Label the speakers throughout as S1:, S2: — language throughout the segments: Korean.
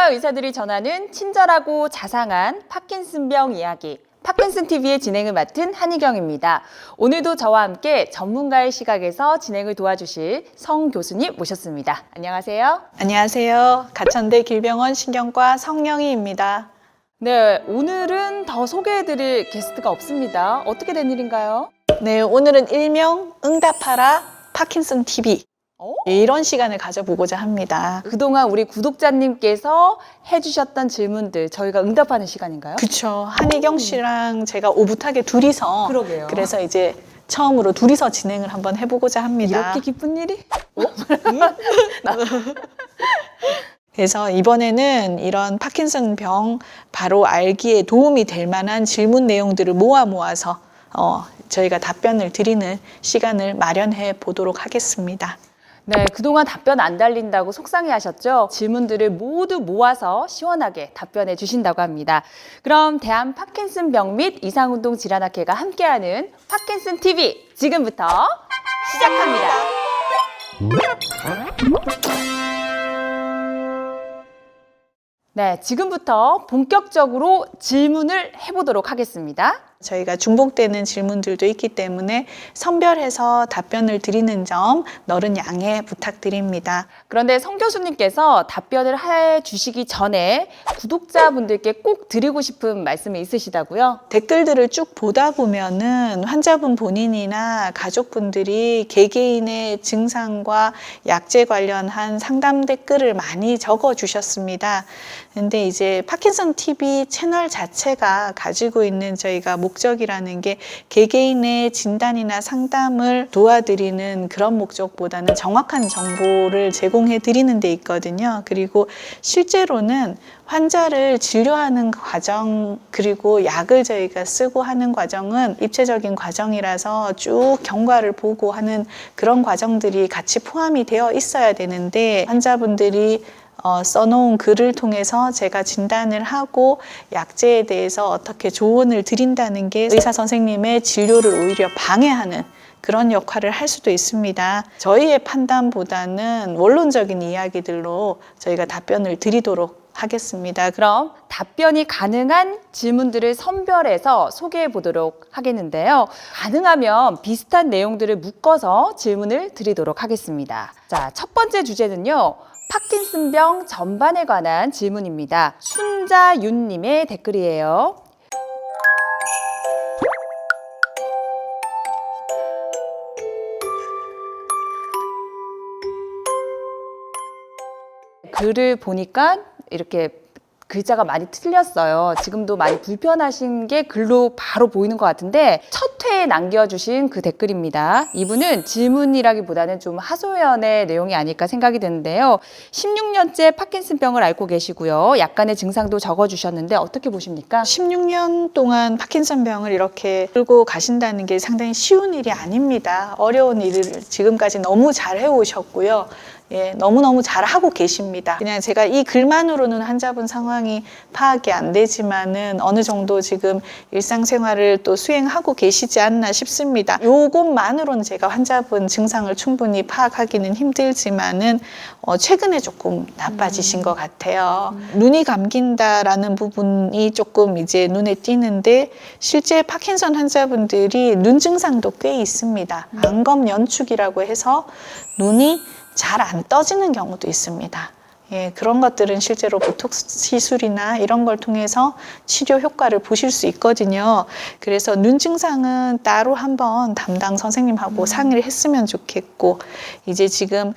S1: 의사와 의사들이 전하는 친절하고 자상한 파킨슨병 이야기. 파킨슨 TV의 진행을 맡은 한희경입니다. 오늘도 저와 함께 전문가의 시각에서 진행을 도와주실 성 교수님 모셨습니다. 안녕하세요.
S2: 안녕하세요. 가천대 길병원 신경과 성영희입니다.
S1: 네, 오늘은 더 소개해드릴 게스트가 없습니다. 어떻게 된 일인가요?
S2: 네, 오늘은 일명 응답하라 파킨슨 TV 이런 시간을 가져보고자 합니다.
S1: 그동안 우리 구독자님께서 해주셨던 질문들 저희가 응답하는 시간인가요?
S2: 그쵸. 한희경 씨랑 제가 오붓하게 둘이서
S1: 그러게요.
S2: 그래서 이제 처음으로 둘이서 진행을 한번 해보고자 합니다.
S1: 이렇게 기쁜 일이?
S2: 그래서 이번에는 이런 파킨슨 병 바로 알기에 도움이 될 만한 질문 내용들을 모아서 저희가 답변을 드리는 시간을 마련해 보도록 하겠습니다.
S1: 네, 그동안 답변 안 달린다고 속상해 하셨죠? 질문들을 모두 모아서 시원하게 답변해 주신다고 합니다. 그럼 대한 파킨슨병 및 이상운동 질환학회가 함께하는 파킨슨 TV 지금부터 시작합니다. 네, 지금부터 본격적으로 질문을 해보도록 하겠습니다.
S2: 저희가 중복되는 질문들도 있기 때문에 선별해서 답변을 드리는 점 너른 양해 부탁드립니다.
S1: 그런데 성 교수님께서 답변을 해주시기 전에 구독자분들께 꼭 드리고 싶은 말씀이 있으시다고요?
S2: 댓글들을 쭉 보다 보면은 환자분 본인이나 가족분들이 개개인의 증상과 약제 관련한 상담 댓글을 많이 적어 주셨습니다. 근데 이제 파킨슨 TV 채널 자체가 가지고 있는 저희가 목적이라는 게 개개인의 진단이나 상담을 도와드리는 그런 목적보다는 정확한 정보를 제공해 드리는 데 있거든요. 그리고 실제로는 환자를 진료하는 과정 그리고 약을 저희가 쓰고 하는 과정은 입체적인 과정이라서 쭉 경과를 보고 하는 그런 과정들이 같이 포함이 되어 있어야 되는데 환자분들이 써놓은 글을 통해서 제가 진단을 하고 약제에 대해서 어떻게 조언을 드린다는 게 의사 선생님의 진료를 오히려 방해하는 그런 역할을 할 수도 있습니다. 저희의 판단보다는 원론적인 이야기들로 저희가 답변을 드리도록 하겠습니다.
S1: 그럼 답변이 가능한 질문들을 선별해서 소개해 보도록 하겠는데요. 가능하면 비슷한 내용들을 묶어서 질문을 드리도록 하겠습니다. 자, 첫 번째 주제는요. 파킨슨병 전반에 관한 질문입니다. 순자윤님의 댓글이에요. 글을 보니까 이렇게 글자가 많이 틀렸어요. 지금도 많이 불편하신 게 글로 바로 보이는 것 같은데 첫 회에 남겨주신 그 댓글입니다. 이분은 질문이라기보다는 좀 하소연의 내용이 아닐까 생각이 드는데요. 16년째 파킨슨병을 앓고 계시고요. 약간의 증상도 적어주셨는데 어떻게 보십니까?
S2: 16년 동안 파킨슨병을 이렇게 끌고 가신다는 게 상당히 쉬운 일이 아닙니다. 어려운 일을 지금까지 너무 잘 해오셨고요. 예, 너무너무 잘하고 계십니다. 그냥 제가 이 글만으로는 환자분 상황이 파악이 안 되지만은 어느 정도 지금 일상생활을 또 수행하고 계시지 않나 싶습니다. 요것만으로는 제가 환자분 증상을 충분히 파악하기는 힘들지만은 최근에 조금 나빠지신 것 같아요. 눈이 감긴다라는 부분이 조금 이제 눈에 띄는데 실제 파킨슨 환자분들이 눈 증상도 꽤 있습니다. 안검 연축이라고 해서 눈이 잘 안 떠지는 경우도 있습니다. 예, 그런 것들은 실제로 보톡스 시술이나 이런 걸 통해서 치료 효과를 보실 수 있거든요. 그래서 눈 증상은 따로 한번 담당 선생님하고 상의를 했으면 좋겠고, 이제 지금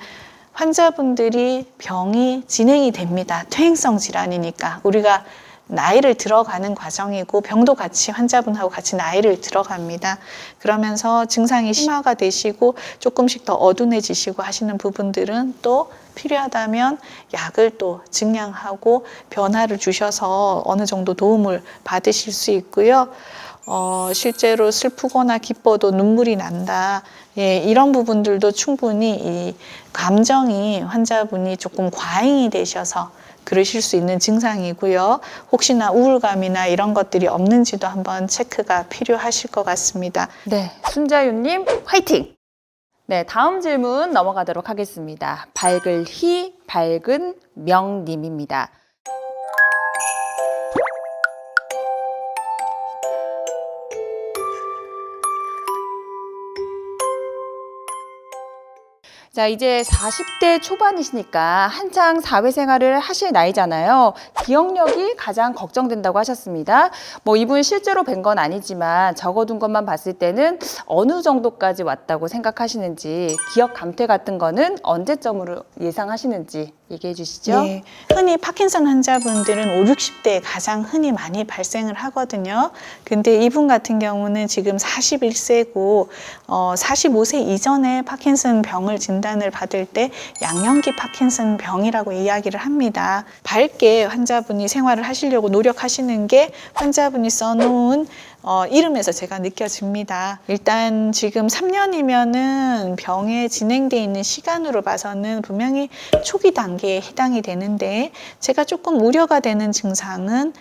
S2: 환자분들이 병이 진행이 됩니다. 퇴행성 질환이니까 우리가 나이를 들어가는 과정이고 병도 같이 환자분하고 같이 나이를 들어갑니다. 그러면서 증상이 심화가 되시고 조금씩 더 어둔해지시고 하시는 부분들은 또 필요하다면 약을 또 증량하고 변화를 주셔서 어느 정도 도움을 받으실 수 있고요. 실제로 슬프거나 기뻐도 눈물이 난다. 예, 이런 부분들도 충분히 이 감정이 환자분이 조금 과잉이 되셔서 그러실 수 있는 증상이고요. 혹시나 우울감이나 이런 것들이 없는지도 한번 체크가 필요하실 것 같습니다.
S1: 네, 순자윤님 화이팅! 네, 다음 질문 넘어가도록 하겠습니다. 밝은 명님입니다. 자, 이제 40대 초반이시니까 한창 사회생활을 하실 나이잖아요. 기억력이 가장 걱정된다고 하셨습니다. 뭐 이분 실제로 뵌 건 아니지만 적어둔 것만 봤을 때는 어느 정도까지 왔다고 생각하시는지, 기억 감퇴 같은 거는 언제쯤으로 예상하시는지 얘기해 주시죠.
S2: 네, 흔히 파킨슨 환자분들은 5, 60대에 가장 흔히 많이 발생을 하거든요. 근데 이분 같은 경우는 지금 41세고 45세 이전에 파킨슨 병을 진단을 받을 때 양형기 파킨슨 병이라고 이야기를 합니다. 밝게 환자분이 생활을 하시려고 노력하시는 게 환자분이 써놓은 이름에서 제가 느껴집니다. 일단 지금 3년이면은 병에 진행돼 있는 시간으로 봐서는 분명히 초기 단계에 해당이 되는데, 제가 조금 우려가 되는 증상은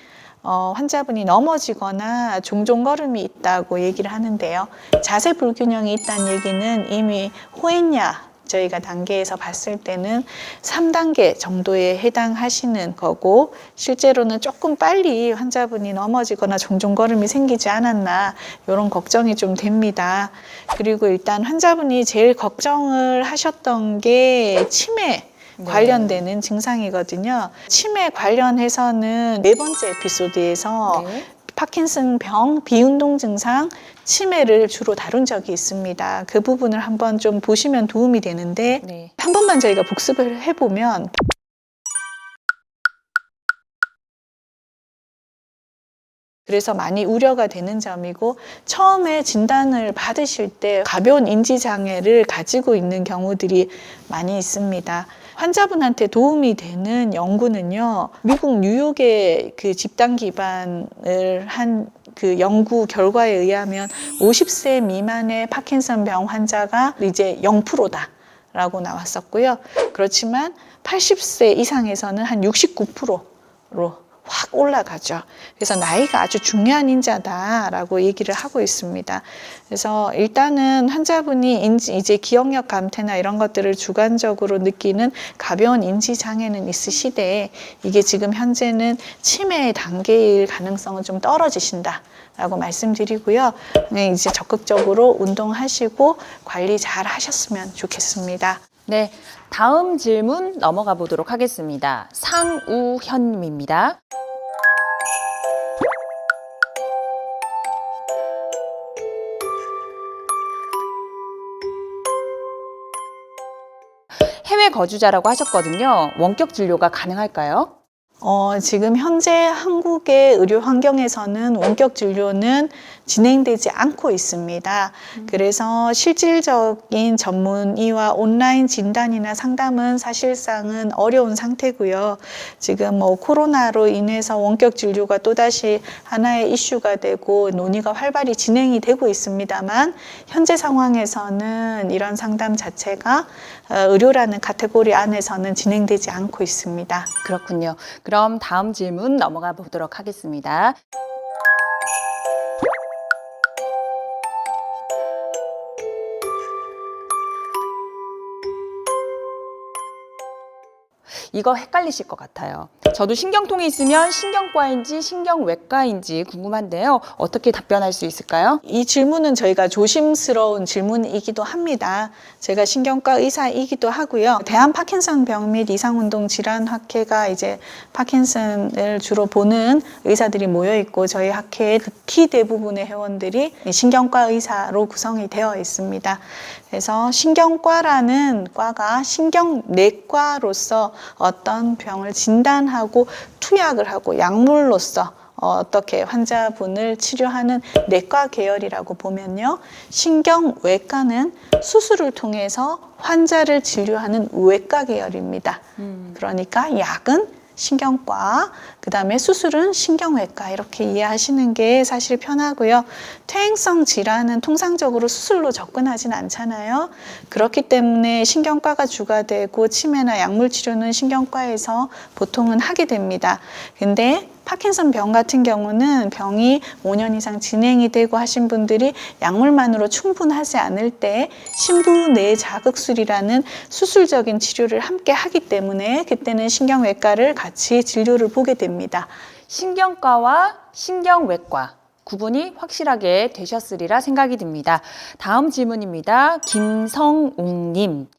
S2: 환자분이 넘어지거나 종종걸음이 있다고 얘기를 하는데요. 자세 불균형이 있다는 얘기는 이미 호했냐, 저희가 단계에서 봤을 때는 3단계 정도에 해당하시는 거고, 실제로는 조금 빨리 환자분이 넘어지거나 종종걸음이 생기지 않았나, 이런 걱정이 좀 됩니다. 그리고 일단 환자분이 제일 걱정을 하셨던 게 치매 관련되는 증상이거든요. 치매 관련해서는 4번째 에피소드에서 파킨슨 병, 비운동 증상, 치매를 주로 다룬 적이 있습니다. 그 부분을 한번 좀 보시면 도움이 되는데, 한 번만 저희가 복습을 해보면, 그래서 많이 우려가 되는 점이고, 처음에 진단을 받으실 때 가벼운 인지장애를 가지고 있는 경우들이 많이 있습니다. 환자분한테 도움이 되는 연구는요, 미국 뉴욕의 그 집단 기반을 한 그 연구 결과에 의하면 50세 미만의 파킨슨병 환자가 이제 0%다라고 나왔었고요. 그렇지만 80세 이상에서는 한 69%로 확 올라가죠. 그래서 나이가 아주 중요한 인자다라고 얘기를 하고 있습니다. 그래서 일단은 환자분이 이제 기억력 감퇴나 이런 것들을 주관적으로 느끼는 가벼운 인지 장애는 있으시되, 이게 지금 현재는 치매의 단계일 가능성은 좀 떨어지신다라고 말씀드리고요. 이제 적극적으로 운동하시고 관리 잘 하셨으면 좋겠습니다.
S1: 네, 다음 질문 넘어가 보도록 하겠습니다. 상우현님입니다. 해외 거주자라고 하셨거든요. 원격 진료가 가능할까요?
S2: 지금 현재 한국의 의료 환경에서는 원격 진료는 진행되지 않고 있습니다. 그래서 실질적인 전문의와 온라인 진단이나 상담은 사실상은 어려운 상태고요. 지금 뭐 코로나로 인해서 원격 진료가 또다시 하나의 이슈가 되고 논의가 활발히 진행이 되고 있습니다만, 현재 상황에서는 이런 상담 자체가 의료라는 카테고리 안에서는 진행되지 않고 있습니다.
S1: 그렇군요. 그럼 다음 질문 넘어가 보도록 하겠습니다. 이거 헷갈리실 것 같아요. 저도 신경통이 있으면 신경과인지 신경외과인지 궁금한데요. 어떻게 답변할 수 있을까요?
S2: 이 질문은 저희가 조심스러운 질문이기도 합니다. 제가 신경과 의사이기도 하고요. 대한 파킨슨병 및 이상운동질환학회가 이제 파킨슨을 주로 보는 의사들이 모여 있고, 저희 학회의 극히 대부분의 회원들이 신경과 의사로 구성이 되어 있습니다. 그래서 신경과라는 과가 신경내과로서 어떤 병을 진단하고 투약을 하고 약물로서 어떻게 환자분을 치료하는 내과 계열이라고 보면요, 신경외과는 수술을 통해서 환자를 진료하는 외과 계열입니다. 그러니까 약은 신경과, 그 다음에 수술은 신경외과, 이렇게 이해하시는 게 사실 편하고요. 퇴행성 질환은 통상적으로 수술로 접근하진 않잖아요. 그렇기 때문에 신경과가 주가 되고, 치매나 약물 치료는 신경과에서 보통은 하게 됩니다. 근데 파킨슨 병 같은 경우는 병이 5년 이상 진행이 되고 하신 분들이 약물만으로 충분하지 않을 때 신부내 자극술이라는 수술적인 치료를 함께 하기 때문에 그때는 신경외과를 같이 진료를 보게 됩니다.
S1: 신경과와 신경외과 구분이 확실하게 되셨으리라 생각이 듭니다. 다음 질문입니다. 김성웅님.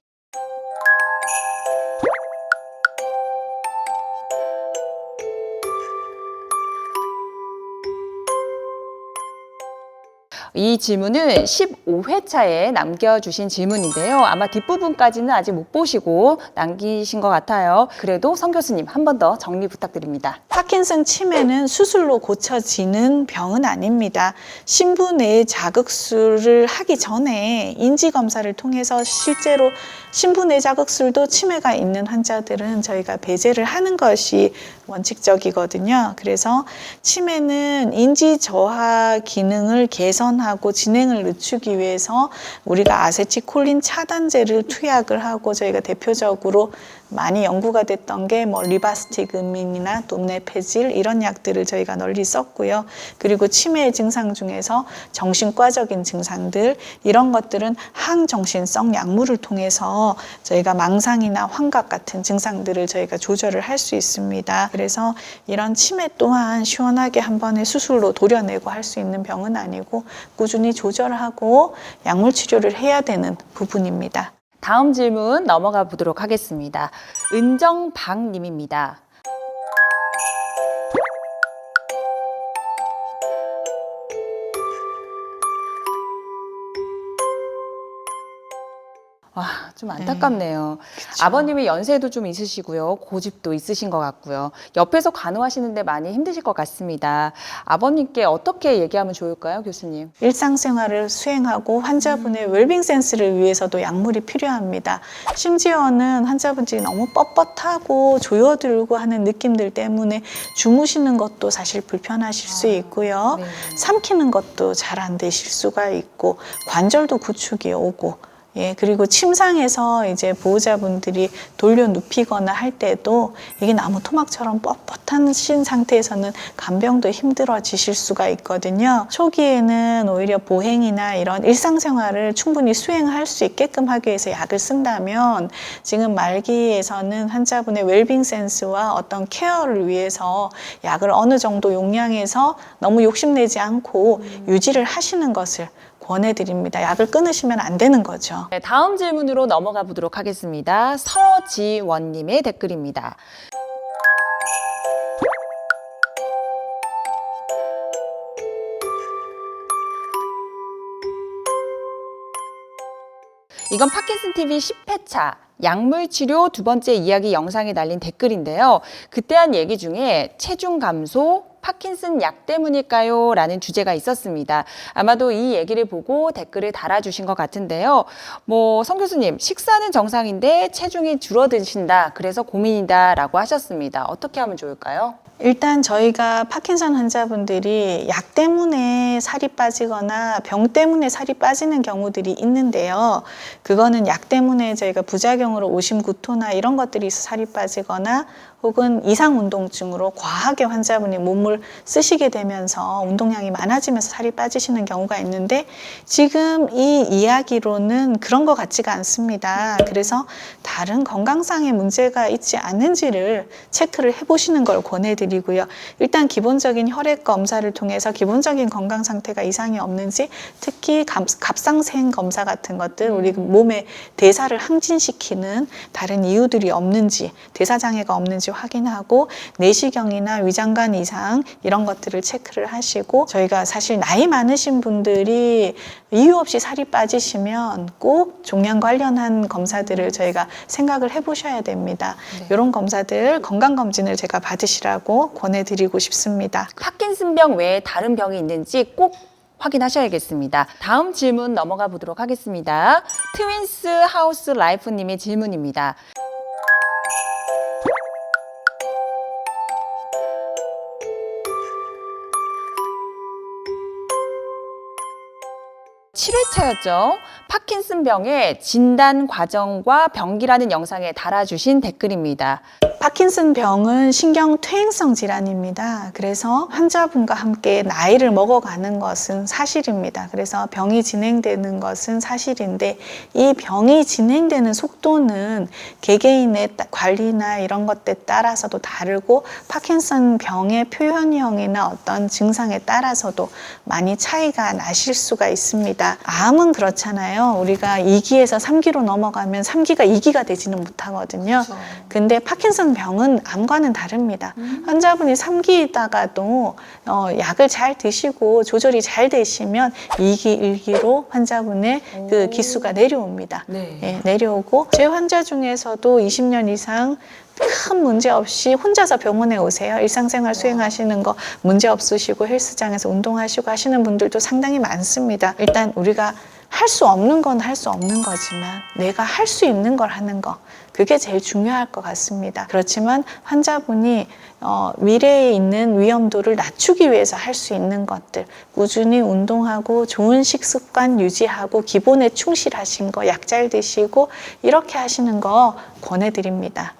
S1: 이 질문은 15회차에 남겨주신 질문인데요. 아마 뒷부분까지는 아직 못 보시고 남기신 것 같아요. 그래도 성 교수님 한 번 더 정리 부탁드립니다.
S2: 파킨슨 치매는 수술로 고쳐지는 병은 아닙니다. 신부뇌 자극술을 하기 전에 인지검사를 통해서 실제로 신부뇌 자극술도 치매가 있는 환자들은 저희가 배제를 하는 것이 원칙적이거든요. 그래서 치매는 인지 저하 기능을 개선하고 진행을 늦추기 위해서 우리가 아세틸콜린 차단제를 투약을 하고 저희가 대표적으로 많이 연구가 됐던 게 뭐 리바스티그민이나 돈네페질 이런 약들을 저희가 널리 썼고요. 그리고 치매의 증상 중에서 정신과적인 증상들 이런 것들은 항정신성 약물을 통해서 저희가 망상이나 환각 같은 증상들을 저희가 조절을 할 수 있습니다. 그래서 이런 치매 또한 시원하게 한 번에 수술로 도려내고 할 수 있는 병은 아니고 꾸준히 조절하고 약물 치료를 해야 되는 부분입니다.
S1: 다음 질문 넘어가 보도록 하겠습니다. 은정박 님입니다. 와, 좀 안타깝네요.
S2: 그쵸.
S1: 아버님의 연세도 좀 있으시고요. 고집도 있으신 것 같고요. 옆에서 간호하시는데 많이 힘드실 것 같습니다. 아버님께 어떻게 얘기하면 좋을까요, 교수님?
S2: 일상생활을 수행하고 환자분의 웰빙 센스를 위해서도 약물이 필요합니다. 심지어는 환자분들이 너무 뻣뻣하고 조여들고 하는 느낌들 때문에 주무시는 것도 사실 불편하실 수 있고요.
S1: 네.
S2: 삼키는 것도 잘 안 되실 수가 있고 관절도 구축이 오고 예, 그리고 침상에서 이제 보호자분들이 돌려 눕히거나 할 때도 이게 나무 토막처럼 뻣뻣한 상태에서는 간병도 힘들어지실 수가 있거든요. 초기에는 오히려 보행이나 이런 일상생활을 충분히 수행할 수 있게끔 하기 위해서 약을 쓴다면 지금 말기에서는 환자분의 웰빙 센스와 어떤 케어를 위해서 약을 어느 정도 용량에서 너무 욕심내지 않고 유지를 하시는 것을 권해드립니다. 약을 끊으시면 안 되는 거죠.
S1: 네, 다음 질문으로 넘어가 보도록 하겠습니다. 서지원님의 댓글입니다. 이건 파킨슨 TV 10회차 약물 치료 두 번째 이야기 영상에 달린 댓글인데요. 그때 한 얘기 중에 체중 감소, 파킨슨 약 때문일까요? 라는 주제가 있었습니다. 아마도 이 얘기를 보고 댓글을 달아주신 것 같은데요. 성 교수님, 식사는 정상인데 체중이 줄어드신다. 그래서 고민이다. 라고 하셨습니다. 어떻게 하면 좋을까요?
S2: 일단 저희가 파킨슨 환자분들이 약 때문에 살이 빠지거나 병 때문에 살이 빠지는 경우들이 있는데요. 그거는 약 때문에 저희가 부작용으로 오심구토나 이런 것들이 있어 살이 빠지거나 혹은 이상운동증으로 과하게 환자분이 몸을 쓰시게 되면서 운동량이 많아지면서 살이 빠지시는 경우가 있는데 지금 이 이야기로는 그런 것 같지가 않습니다. 그래서 다른 건강상의 문제가 있지 않은지를 체크를 해보시는 걸 권해드리고요. 일단 기본적인 혈액 검사를 통해서 기본적인 건강 상태가 이상이 없는지 특히 갑상생 검사 같은 것들 우리 몸의 대사를 항진시키는 다른 이유들이 없는지 대사장애가 없는지 확인하고 내시경이나 위장관 이상 이런 것들을 체크를 하시고 저희가 사실 나이 많으신 분들이 이유 없이 살이 빠지시면 꼭 종양 관련한 검사들을 저희가 생각을 해보셔야 됩니다.
S1: 네.
S2: 이런 검사들 건강검진을 제가 받으시라고 권해드리고 싶습니다.
S1: 파킨슨병 외에 다른 병이 있는지 꼭 확인하셔야겠습니다. 다음 질문 넘어가 보도록 하겠습니다. 트윈스 하우스 라이프님의 질문입니다. (7회차였죠) 파킨슨병의 진단 과정과 병기라는 영상에 달아주신 댓글입니다.
S2: 파킨슨 병은 신경퇴행성 질환입니다. 그래서 환자분과 함께 나이를 먹어가는 것은 사실입니다. 그래서 병이 진행되는 것은 사실인데 이 병이 진행되는 속도는 개개인의 관리나 이런 것에 따라서도 다르고 파킨슨 병의 표현형이나 어떤 증상에 따라서도 많이 차이가 나실 수가 있습니다. 암은 그렇잖아요. 우리가 2기에서 3기로 넘어가면 3기가 2기가 되지는 못하거든요. 근데 파킨슨 병은 암과는 다릅니다. 환자분이 3기이다가도 약을 잘 드시고 조절이 잘 되시면 2기, 1기로 환자분의 그 기수가 내려옵니다.
S1: 네.
S2: 예, 내려오고 제 환자 중에서도 20년 이상 큰 문제 없이 혼자서 병원에 오세요. 일상생활 수행하시는 거 문제 없으시고 헬스장에서 운동하시고 하시는 분들도 상당히 많습니다. 일단 우리가 할 수 없는 건 할 수 없는 거지만 내가 할 수 있는 걸 하는 거, 그게 제일 중요할 것 같습니다. 그렇지만 환자분이 미래에 있는 위험도를 낮추기 위해서 할 수 있는 것들, 꾸준히 운동하고 좋은 식습관 유지하고 기본에 충실하신 거, 약 잘 드시고 이렇게 하시는 거 권해드립니다.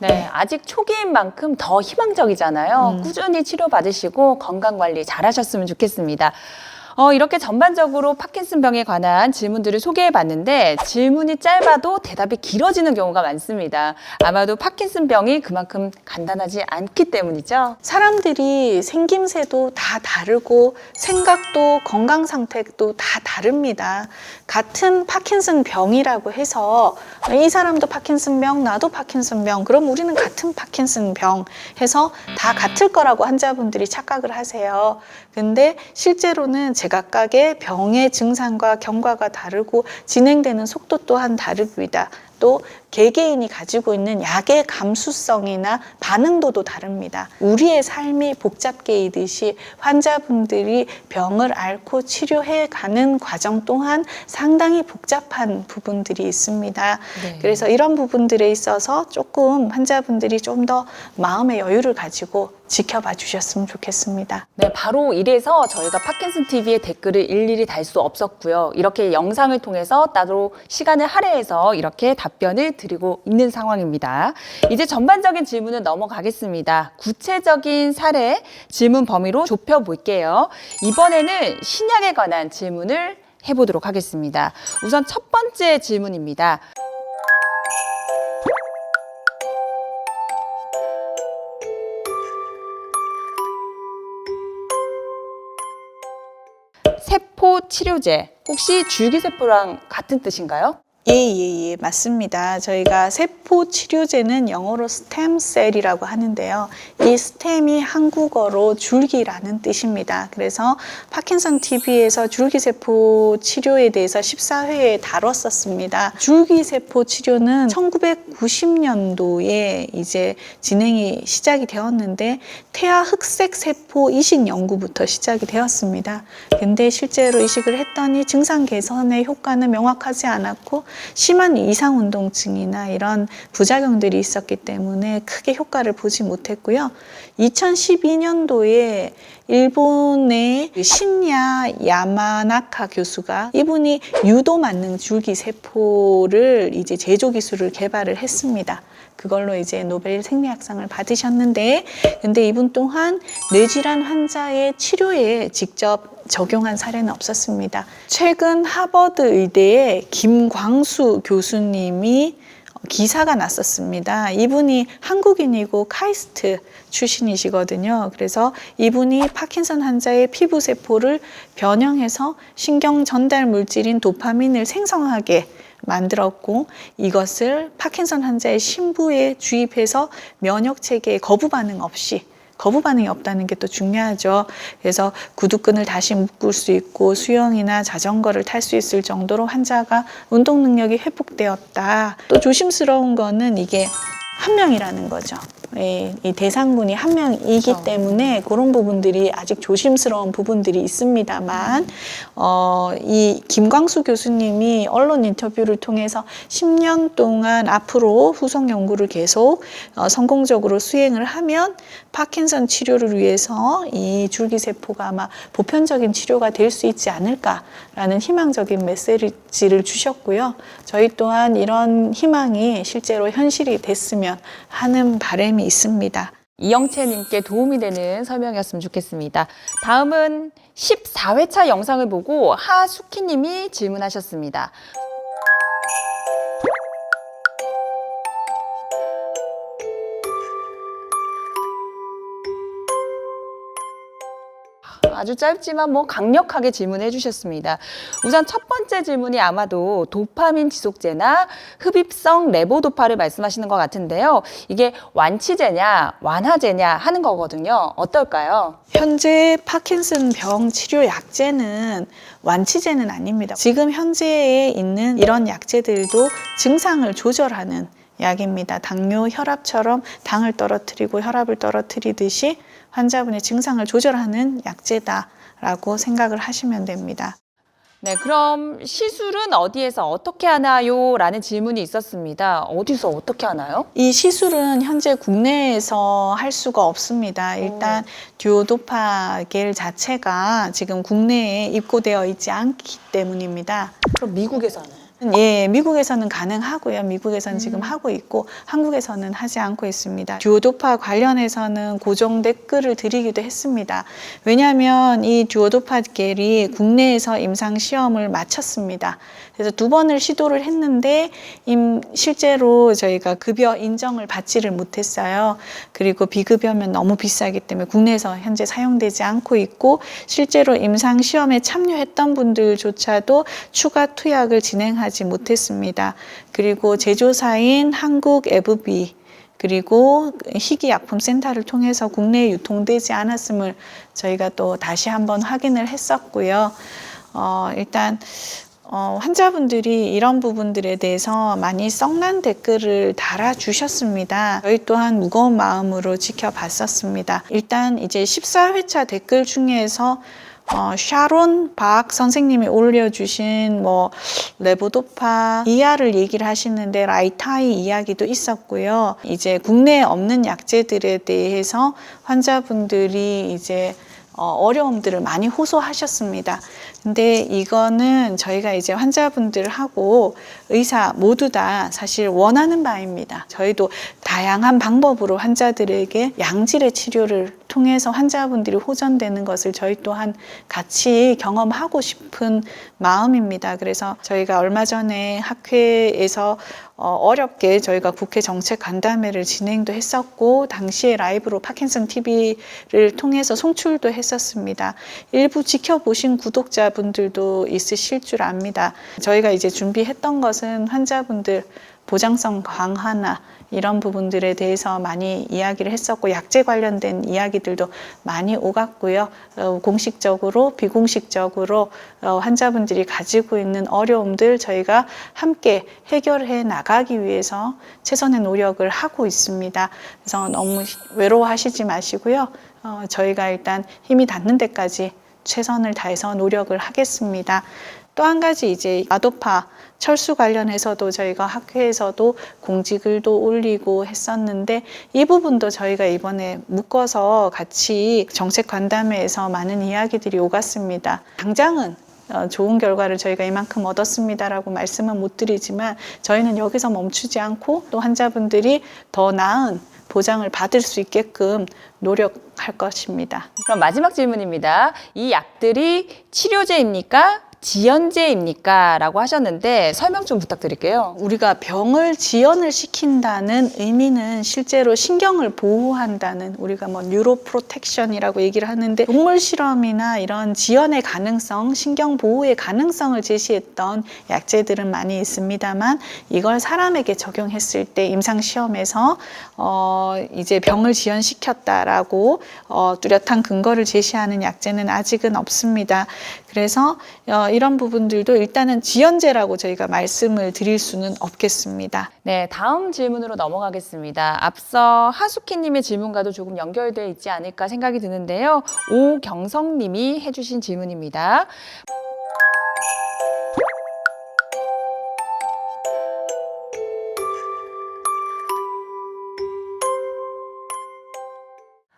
S1: 네, 아직 초기인 만큼 더 희망적이잖아요. 꾸준히 치료받으시고 건강관리 잘 하셨으면 좋겠습니다. 이렇게 전반적으로 파킨슨병에 관한 질문들을 소개해봤는데 질문이 짧아도 대답이 길어지는 경우가 많습니다. 아마도 파킨슨병이 그만큼 간단하지 않기 때문이죠.
S2: 사람들이 생김새도 다 다르고 생각도 건강 상태도 다 다릅니다. 같은 파킨슨병이라고 해서 이 사람도 파킨슨병, 나도 파킨슨병, 그럼 우리는 같은 파킨슨병 해서 다 같을 거라고 환자분들이 착각을 하세요. 근데 실제로는 제각각의 병의 증상과 경과가 다르고 진행되는 속도 또한 다릅니다. 또 개개인이 가지고 있는 약의 감수성이나 반응도도 다릅니다. 우리의 삶이 복잡계이듯이 환자분들이 병을 앓고 치료해 가는 과정 또한 상당히 복잡한 부분들이 있습니다.
S1: 네.
S2: 그래서 이런 부분들에 있어서 조금 환자분들이 좀 더 마음의 여유를 가지고 지켜봐 주셨으면 좋겠습니다.
S1: 네, 바로 이래서 저희가 파킨슨 TV의 댓글을 일일이 달 수 없었고요. 이렇게 영상을 통해서 따로 시간을 할애해서 이렇게 답변을 드리고 있는 상황입니다. 이제 전반적인 질문은 넘어가겠습니다. 구체적인 사례 질문 범위로 좁혀볼게요. 이번에는 신약에 관한 질문을 해보도록 하겠습니다. 우선 첫 번째 질문입니다. 세포 치료제, 혹시 줄기세포랑 같은 뜻인가요?
S2: 예, 맞습니다. 저희가 세포 치료제는 영어로 스템셀이라고 하는데요. 이 스템이 한국어로 줄기라는 뜻입니다. 그래서 파킨슨 TV에서 줄기세포 치료에 대해서 14회에 다뤘었습니다. 줄기세포 치료는 1990년도에 이제 진행이 시작이 되었는데 태아 흑색 세포 이식 연구부터 시작이 되었습니다. 근데 실제로 이식을 했더니 증상 개선의 효과는 명확하지 않았고 심한 이상운동증이나 이런 부작용들이 있었기 때문에 크게 효과를 보지 못했고요. 2012년도에 일본의 신야 야마나카 교수가 이분이 유도 만능 줄기세포를 이제 제조 기술을 개발을 했습니다. 그걸로 이제 노벨 생리학상을 받으셨는데, 근데 이분 또한 뇌질환 환자의 치료에 직접 적용한 사례는 없었습니다. 최근 하버드 의대의 김광수 교수님이 기사가 났었습니다. 이분이 한국인이고 카이스트 출신이시거든요. 그래서 이분이 파킨슨 환자의 피부세포를 변형해서 신경 전달 물질인 도파민을 생성하게 만들었고, 이것을 파킨슨 환자의 심부에 주입해서 면역체계에 거부 반응이 없다는 게 또 중요하죠. 그래서 구두끈을 다시 묶을 수 있고 수영이나 자전거를 탈 수 있을 정도로 환자가 운동 능력이 회복되었다. 또 조심스러운 거는 이게 한 명이라는 거죠. 예, 이 대상군이 한 명이기
S1: 그렇죠.
S2: 때문에 그런 부분들이 아직 조심스러운 부분들이 있습니다만, 이 김광수 교수님이 언론 인터뷰를 통해서 10년 동안 앞으로 후속 연구를 계속 성공적으로 수행을 하면 파킨슨 치료를 위해서 이 줄기세포가 아마 보편적인 치료가 될 수 있지 않을까라는 희망적인 메시지를 주셨고요. 저희 또한 이런 희망이 실제로 현실이 됐으면 하는 바람이 있습니다.
S1: 이영채님께 도움이 되는 설명이었으면 좋겠습니다. 다음은 14회차 영상을 보고 하수키님이 질문하셨습니다. 아주 짧지만 뭐 강력하게 질문해 주셨습니다. 우선 첫 번째 질문이 아마도 도파민 지속제나 흡입성 레보도파를 말씀하시는 것 같은데요. 이게 완치제냐 완화제냐 하는 거거든요. 어떨까요?
S2: 현재 파킨슨 병 치료 약제는 완치제는 아닙니다. 지금 현재에 있는 이런 약제들도 증상을 조절하는 약입니다. 당뇨, 혈압처럼 당을 떨어뜨리고 혈압을 떨어뜨리듯이 환자분의 증상을 조절하는 약제다라고 생각을 하시면 됩니다.
S1: 네, 그럼 시술은 어디에서 어떻게 하나요? 라는 질문이 있었습니다. 어디서 어떻게 하나요?
S2: 이 시술은 현재 국내에서 할 수가 없습니다. 일단 듀오도파겔 자체가 지금 국내에 입고되어 있지 않기 때문입니다.
S1: 그럼 미국에서는?
S2: 예, 미국에서는 가능하고요. 미국에서는 지금 하고 있고 한국에서는 하지 않고 있습니다. 듀오도파 관련해서는 고정 댓글을 드리기도 했습니다. 왜냐하면 이 듀오도파 겔이 국내에서 임상 시험을 마쳤습니다. 그래서 2번을 시도를 했는데 실제로 저희가 급여 인정을 받지를 못했어요. 그리고 비급여면 너무 비싸기 때문에 국내에서 현재 사용되지 않고 있고 실제로 임상 시험에 참여했던 분들조차도 추가 투약을 진행하지 못했습니다. 그리고 제조사인 한국 FB 그리고 희귀약품센터를 통해서 국내에 유통되지 않았음을 저희가 또 다시 한번 확인을 했었고요. 일단 환자분들이 이런 부분들에 대해서 많이 썩난 댓글을 달아주셨습니다. 저희 또한 무거운 마음으로 지켜봤었습니다. 일단 이제 14회차 댓글 중에서 샤론 박 선생님이 올려주신 레보도파 이하를 얘기를 하시는데 라이타이 이야기도 있었고요. 이제 국내에 없는 약제들에 대해서 환자분들이 이제 어려움들을 많이 호소하셨습니다. 근데 이거는 저희가 이제 환자분들하고 의사 모두 다 사실 원하는 바입니다. 저희도 다양한 방법으로 환자들에게 양질의 치료를 통해서 환자분들이 호전되는 것을 저희 또한 같이 경험하고 싶은 마음입니다. 그래서 저희가 얼마 전에 학회에서 어렵게 저희가 국회 정책 간담회를 진행도 했었고 당시에 라이브로 파킨슨 TV를 통해서 송출도 했었습니다. 일부 지켜보신 구독자분들도 있으실 줄 압니다. 저희가 이제 준비했던 것은 환자분들 보장성 강화나 이런 부분들에 대해서 많이 이야기를 했었고 약제 관련된 이야기들도 많이 오갔고요. 공식적으로 비공식적으로 환자분들이 가지고 있는 어려움들 저희가 함께 해결해 나가기 위해서 최선의 노력을 하고 있습니다. 그래서 너무 외로워하시지 마시고요. 저희가 일단 힘이 닿는 데까지 최선을 다해서 노력을 하겠습니다. 또 한 가지 이제 아도파 철수 관련해서도 저희가 학회에서도 공지글도 올리고 했었는데 이 부분도 저희가 이번에 묶어서 같이 정책 간담회에서 많은 이야기들이 오갔습니다. 당장은 좋은 결과를 저희가 이만큼 얻었습니다라고 말씀은 못 드리지만 저희는 여기서 멈추지 않고 또 환자분들이 더 나은 보장을 받을 수 있게끔 노력할 것입니다.
S1: 그럼 마지막 질문입니다. 이 약들이 치료제입니까? 지연제입니까? 라고 하셨는데 설명 좀 부탁드릴게요.
S2: 우리가 병을 지연을 시킨다는 의미는 실제로 신경을 보호한다는 우리가 뉴로프로텍션이라고 얘기를 하는데 동물 실험이나 이런 지연의 가능성, 신경 보호의 가능성을 제시했던 약제들은 많이 있습니다만 이걸 사람에게 적용했을 때 임상 시험에서 이제 병을 지연시켰다라고 뚜렷한 근거를 제시하는 약제는 아직은 없습니다. 그래서 이런 부분들도 일단은 지연제라고 저희가 말씀을 드릴 수는 없겠습니다.
S1: 네, 다음 질문으로 넘어가겠습니다. 앞서 하수키님의 질문과도 조금 연결되어 있지 않을까 생각이 드는데요. 오경성님이 해주신 질문입니다.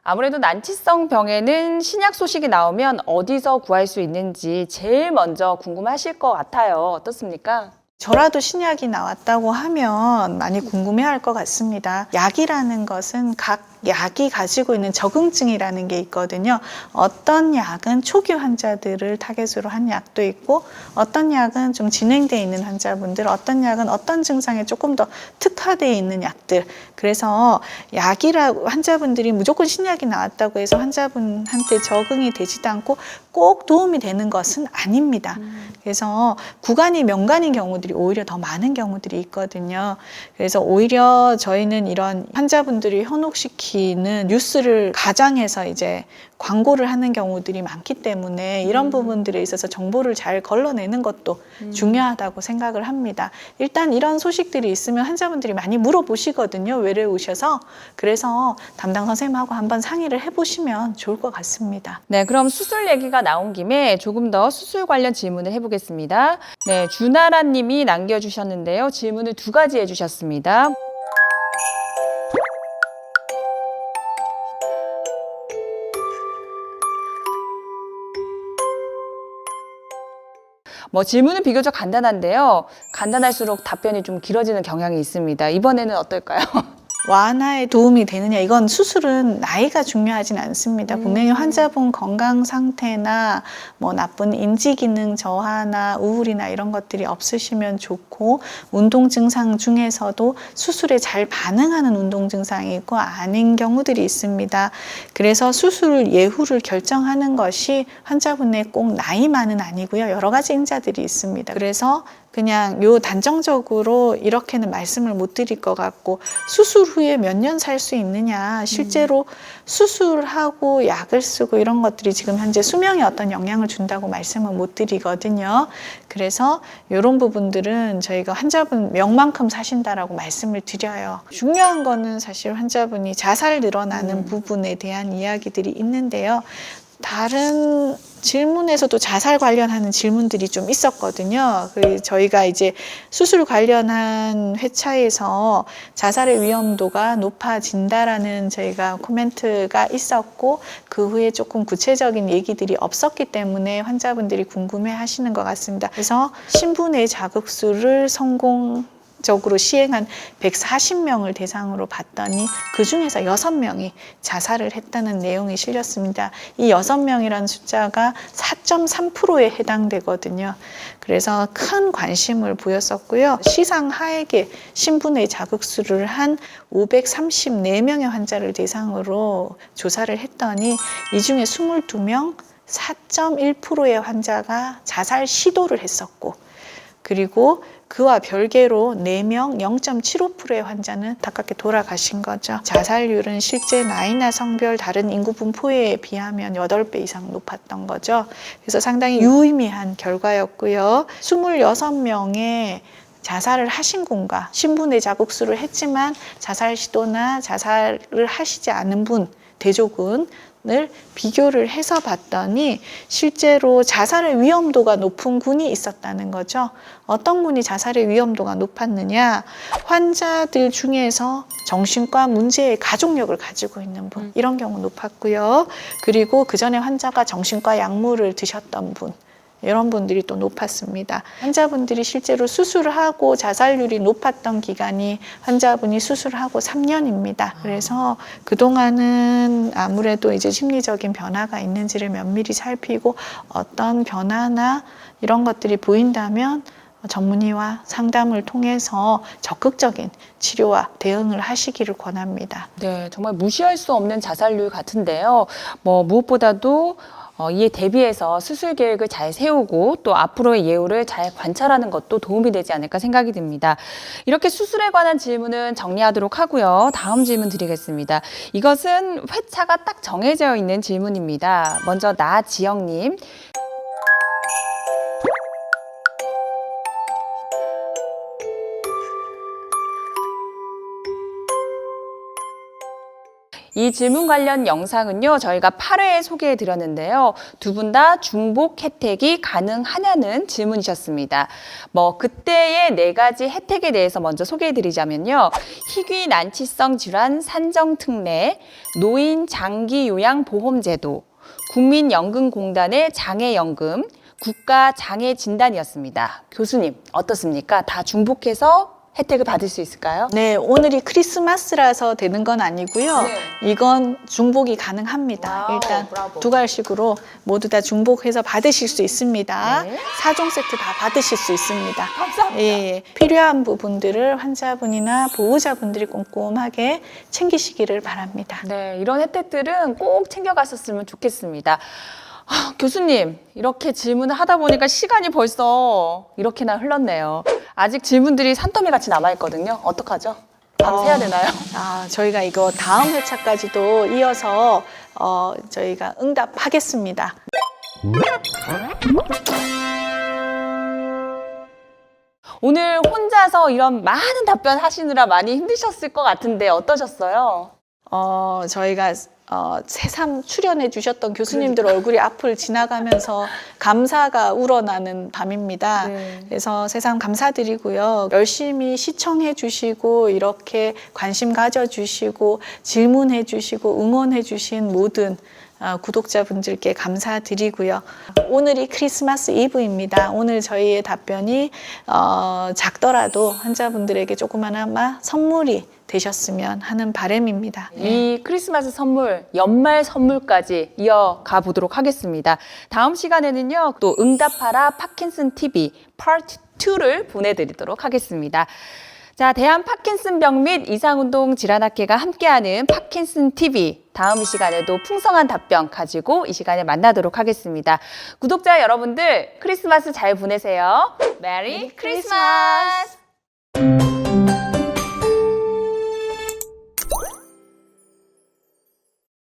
S1: 아무래도 난치성 병에는 신약 소식이 나오면 어디서 구할 수 있는지 제일 먼저 궁금하실 것 같아요. 어떻습니까?
S2: 저라도 신약이 나왔다고 하면 많이 궁금해할 것 같습니다. 약이라는 것은 각 약이 가지고 있는 적응증이라는 게 있거든요. 어떤 약은 초기 환자들을 타겟으로 한 약도 있고 어떤 약은 좀 진행되어 있는 환자분들, 어떤 약은 어떤 증상에 조금 더 특화되어 있는 약들. 그래서 약이라고 환자분들이 무조건 신약이 나왔다고 해서 환자분한테 적응이 되지도 않고 꼭 도움이 되는 것은 아닙니다. 그래서 구간이 명간인 경우들이 오히려 더 많은 경우들이 있거든요. 그래서 오히려 저희는 이런 환자분들이 현혹시키는 뉴스를 가장해서 이제 광고를 하는 경우들이 많기 때문에 이런 부분들에 있어서 정보를 잘 걸러내는 것도 중요하다고 생각을 합니다. 일단 이런 소식들이 있으면 환자분들이 많이 물어보시거든요. 외래 오셔서. 그래서 담당 선생님하고 한번 상의를 해보시면 좋을 것 같습니다.
S1: 네, 그럼 수술 얘기가 나온 김에 조금 더 수술 관련 질문을 해보겠습니다. 네, 주나라 님이 남겨주셨는데요. 질문을 2가지 해주셨습니다. 질문은 비교적 간단한데요. 간단할수록 답변이 좀 길어지는 경향이 있습니다. 이번에는 어떨까요?
S2: 완화에 도움이 되느냐, 이건 수술은 나이가 중요하진 않습니다. 분명히 환자분 건강 상태나 뭐 나쁜 인지 기능 저하나 우울이나 이런 것들이 없으시면 좋고, 운동 증상 중에서도 수술에 잘 반응하는 운동 증상이 있고 아닌 경우들이 있습니다. 그래서 수술 예후를 결정하는 것이 환자분의 꼭 나이만은 아니고요. 여러 가지 인자들이 있습니다. 그래서 그냥 요 단정적으로 이렇게는 말씀을 못 드릴 것 같고, 수술 후에 몇 년 살 수 있느냐, 실제로 수술하고 약을 쓰고 이런 것들이 지금 현재 수명에 어떤 영향을 준다고 말씀을 못 드리거든요. 그래서 이런 부분들은 저희가 환자분 명만큼 사신다라고 말씀을 드려요. 중요한 거는 사실 환자분이 자살 늘어나는 부분에 대한 이야기들이 있는데요. 다른 질문에서도 자살 관련하는 질문들이 좀 있었거든요. 저희가 이제 수술 관련한 회차에서 자살의 위험도가 높아진다라는 저희가 코멘트가 있었고, 그 후에 조금 구체적인 얘기들이 없었기 때문에 환자분들이 궁금해 하시는 것 같습니다. 그래서 신분의 자극술을 적으로 시행한 140명을 대상으로 봤더니 그 중에서 6명이 자살을 했다는 내용이 실렸습니다. 이 6명이라는 숫자가 4.3%에 해당되거든요. 그래서 큰 관심을 보였었고요. 시상 하에게 신분의 자극술을 한 534명의 환자를 대상으로 조사를 했더니 이 중에 22명, 4.1%의 환자가 자살 시도를 했었고, 그리고 그와 별개로 4명 0.75%의 환자는 안타깝게 돌아가신 거죠. 자살률은 실제 나이나 성별 다른 인구 분포에 비하면 8배 이상 높았던 거죠. 그래서 상당히 유의미한 결과였고요. 26명의 자살을 하신 분과 신분의 자극술을 했지만 자살 시도나 자살을 하시지 않은 분, 대조군 을 비교를 해서 봤더니 실제로 자살의 위험도가 높은 군이 있었다는 거죠. 어떤 군이 자살의 위험도가 높았느냐? 환자들 중에서 정신과 문제의 가족력을 가지고 있는 분, 이런 경우 높았고요. 그리고 그 전에 환자가 정신과 약물을 드셨던 분, 이런 분들이 또 높았습니다. 환자분들이 실제로 수술을 하고 자살률이 높았던 기간이 환자분이 수술을 하고 3년입니다. 그래서 그동안은 아무래도 이제 심리적인 변화가 있는지를 면밀히 살피고 어떤 변화나 이런 것들이 보인다면 전문의와 상담을 통해서 적극적인 치료와 대응을 하시기를 권합니다.
S1: 네, 정말 무시할 수 없는 자살률 같은데요. 무엇보다도 이에 대비해서 수술 계획을 잘 세우고 또 앞으로의 예후를 잘 관찰하는 것도 도움이 되지 않을까 생각이 듭니다. 이렇게 수술에 관한 질문은 정리하도록 하고요. 다음 질문 드리겠습니다. 이것은 회차가 딱 정해져 있는 질문입니다. 먼저 나지영님. 이 질문 관련 영상은요, 저희가 8회에 소개해 드렸는데요. 두 분 다 중복 혜택이 가능하냐는 질문이셨습니다. 그때의 4가지 혜택에 대해서 먼저 소개해 드리자면요. 희귀 난치성 질환 산정 특례, 노인 장기 요양 보험제도, 국민연금공단의 장애연금, 국가 장애 진단이었습니다. 교수님, 어떻습니까? 다 중복해서 혜택을 받을 수 있을까요?
S2: 네, 오늘이 크리스마스라서 되는 건 아니고요.
S1: 네.
S2: 이건 중복이 가능합니다.
S1: 와우,
S2: 일단
S1: 브라보.
S2: 두 갈씩으로 모두 다 중복해서 받으실 수 있습니다.
S1: 네.
S2: 4종 세트 다 받으실 수 있습니다.
S1: 감사합니다.
S2: 예, 필요한 부분들을 환자분이나 보호자분들이 꼼꼼하게 챙기시기를 바랍니다.
S1: 네, 이런 혜택들은 꼭 챙겨갔었으면 좋겠습니다. 교수님, 이렇게 질문을 하다 보니까 시간이 벌써 이렇게나 흘렀네요. 아직 질문들이 산더미 같이 남아있거든요. 어떡하죠? 밤새야 되나요?
S2: 저희가 이거 다음 회차까지도 이어서 저희가 응답하겠습니다.
S1: 오늘 혼자서 이런 많은 답변 하시느라 많이 힘드셨을 것 같은데 어떠셨어요?
S2: 저희가 새삼 출연해 주셨던 교수님들 얼굴이 앞을 지나가면서 감사가 우러나는 밤입니다.
S1: 네.
S2: 그래서 새삼 감사드리고요. 열심히 시청해 주시고 이렇게 관심 가져 주시고 질문해 주시고 응원해 주신 모든 구독자분들께 감사드리고요. 오늘이 크리스마스 이브입니다. 오늘 저희의 답변이 작더라도 환자분들에게 조그마나마 선물이 되셨으면 하는 바람입니다.
S1: 이 크리스마스 선물, 연말 선물까지 이어가 보도록 하겠습니다. 다음 시간에는요, 또 응답하라 파킨슨 TV 파트 2를 보내드리도록 하겠습니다. 자, 대한 파킨슨병 및 이상운동 질환학회가 함께하는 파킨슨 TV 다음 시간에도 풍성한 답변 가지고 이 시간에 만나도록 하겠습니다. 구독자 여러분들 크리스마스 잘 보내세요. 메리 크리스마스!